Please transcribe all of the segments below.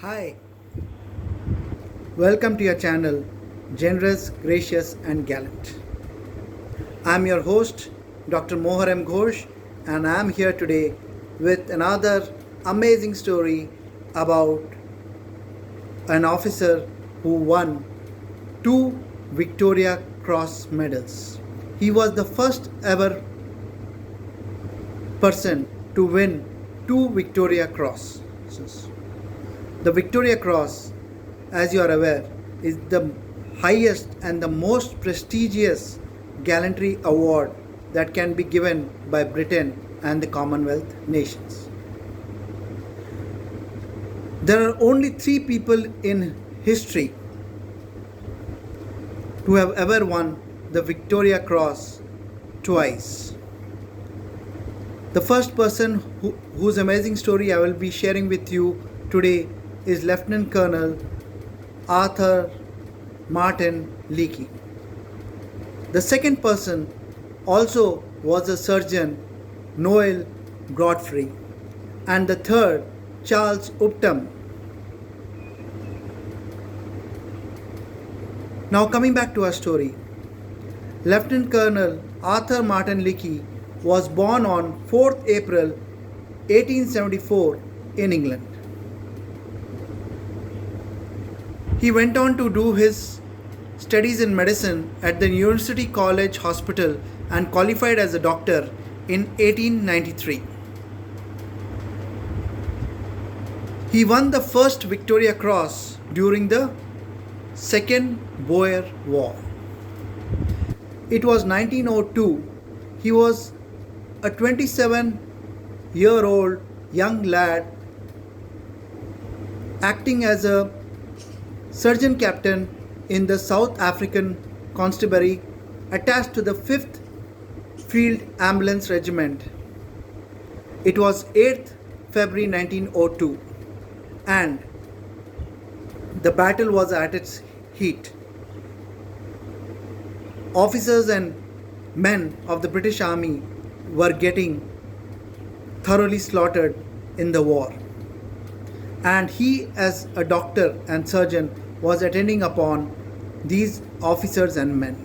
Hi, welcome to your channel, Generous, Gracious, and Gallant. I'm your host, Dr. Mohar M. Ghosh, and I'm here today with another amazing story about an officer who won two Victoria Cross medals. He was the first ever person to win two Victoria Crosses. The Victoria Cross, as you are aware, is the highest and the most prestigious gallantry award that can be given by Britain and the Commonwealth nations. There are only three people in history who have ever won the Victoria Cross twice. The first person whose amazing story I will be sharing with you today is Lieutenant Colonel Arthur Martin Leakey. The second person also was a surgeon, Noel Godfrey. And the third, Charles Upton. Now coming back to our story. Lieutenant Colonel Arthur Martin Leakey was born on 4th April 1874 in England. He went on to do his studies in medicine at the University College Hospital and qualified as a doctor in 1893. He won the first Victoria Cross during the Second Boer War. It was 1902. He was a 27-year-old young lad acting as a surgeon captain in the South African Constabulary attached to the 5th Field Ambulance Regiment. It was 8th February 1902 and the battle was at its heat. Officers and men of the British Army were getting thoroughly slaughtered in the war. And he, as a doctor and surgeon, was attending upon these officers and men.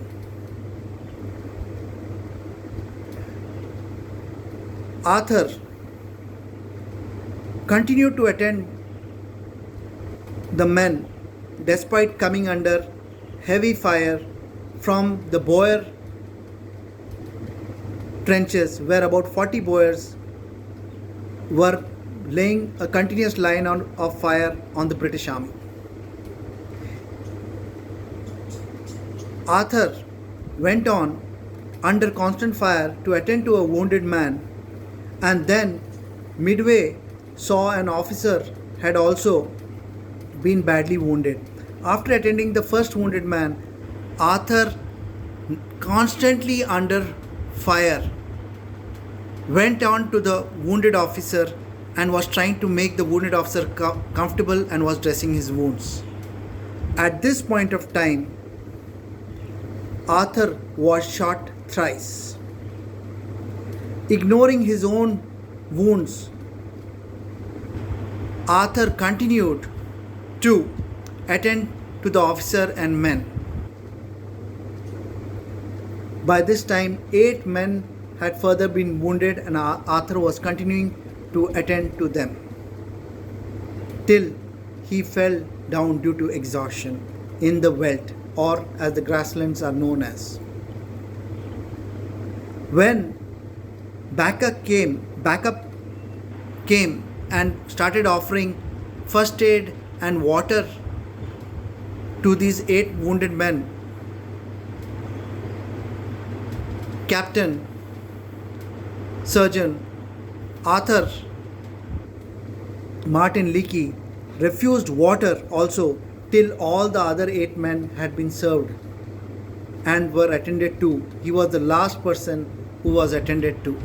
Arthur continued to attend the men despite coming under heavy fire from the Boer trenches, where about 40 Boers were laying a continuous line of fire on the British Army. Arthur went on under constant fire to attend to a wounded man, and then midway saw an officer had also been badly wounded. After attending the first wounded man, Arthur, constantly under fire, went on to the wounded officer and was trying to make the wounded officer comfortable and was dressing his wounds. At this point of time, Arthur was shot thrice. Ignoring his own wounds, Arthur continued to attend to the officer and men. By this time, 8 men had further been wounded and Arthur was continuing to attend to them till he fell down due to exhaustion in the veldt, or as the grasslands are known as. When backup came and started offering first aid and water to these 8 wounded men, Captain Surgeon Arthur Martin Leakey refused water also till all the other 8 men had been served and were attended to. He was the last person who was attended to.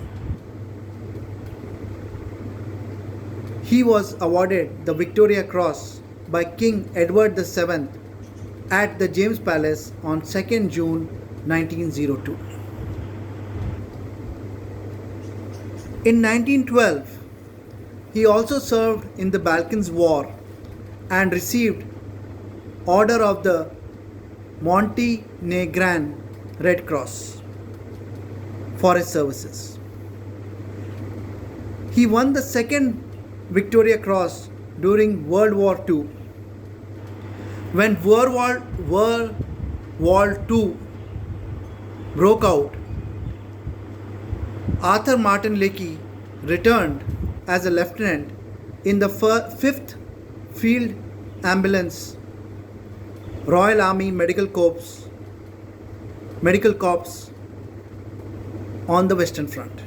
He was awarded the Victoria Cross by King Edward VII at the James Palace on 2nd June 1902. In 1912, he also served in the Balkans War and received Order of the Montenegrin Red Cross for his services. He won the second Victoria Cross during World War II. When World War II broke out, Arthur Martin Leakey returned as a lieutenant in the 5th Field Ambulance Royal Army Medical Corps on the Western Front.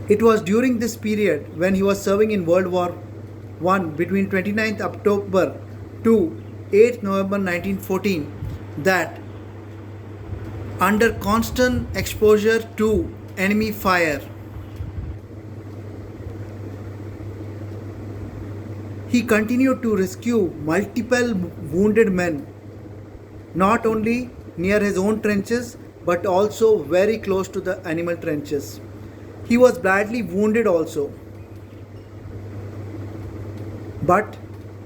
It was during this period when he was serving in World War I between 29th October to 8th November 1914 that, under constant exposure to enemy fire, he continued to rescue multiple wounded men, not only near his own trenches but also very close to the enemy trenches. He was badly wounded also, but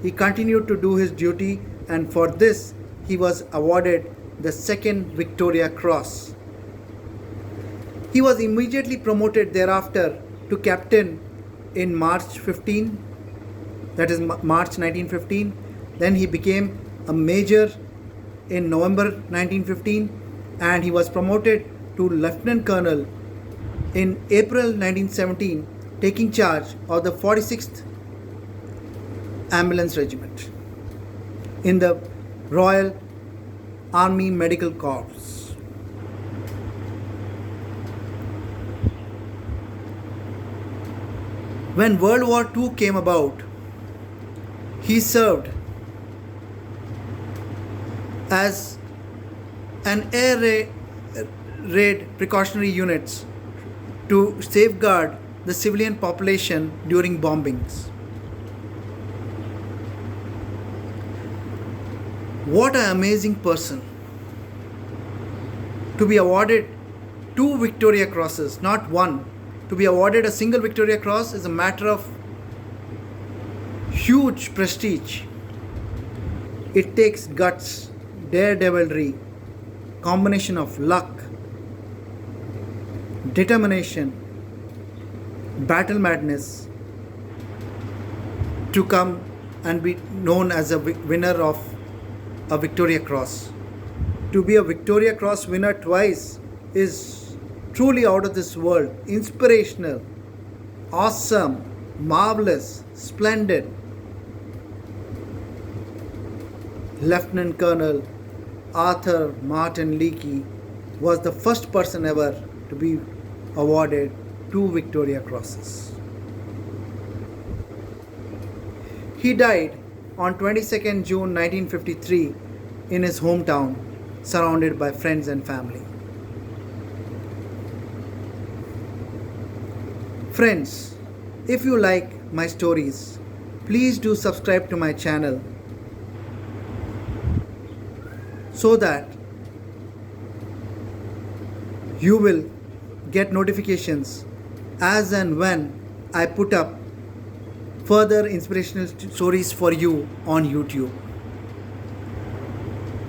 he continued to do his duty, and for this he was awarded the second Victoria Cross. He was immediately promoted thereafter to captain in March 1915. Then he became a major in November 1915, and he was promoted to lieutenant colonel in April 1917, taking charge of the 46th Ambulance Regiment in the Royal Army Medical Corps. When World War II came about, he served as an air raid precautionary units to safeguard the civilian population during bombings. What an amazing person to be awarded 2 Victoria Crosses, not one. To be awarded a single Victoria Cross is a matter of huge prestige. It takes guts, daredevilry, combination of luck, determination, battle madness to come and be known as a winner of a Victoria Cross. To be a Victoria Cross winner twice is truly out of this world, inspirational, awesome, marvelous, splendid. Lieutenant Colonel Arthur Martin Leakey was the first person ever to be awarded 2 Victoria Crosses. He died on 22nd June 1953 in his hometown, surrounded by friends and family. Friends, if you like my stories, please do subscribe to my channel so that you will get notifications as and when I put up further inspirational stories for you on YouTube.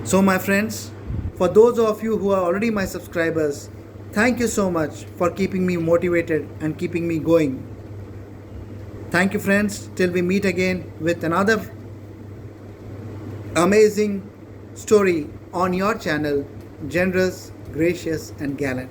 So my friends, for those of you who are already my subscribers, thank you so much for keeping me motivated and keeping me going. Thank you friends, till we meet again with another amazing story on your channel, Generous, Gracious and Gallant.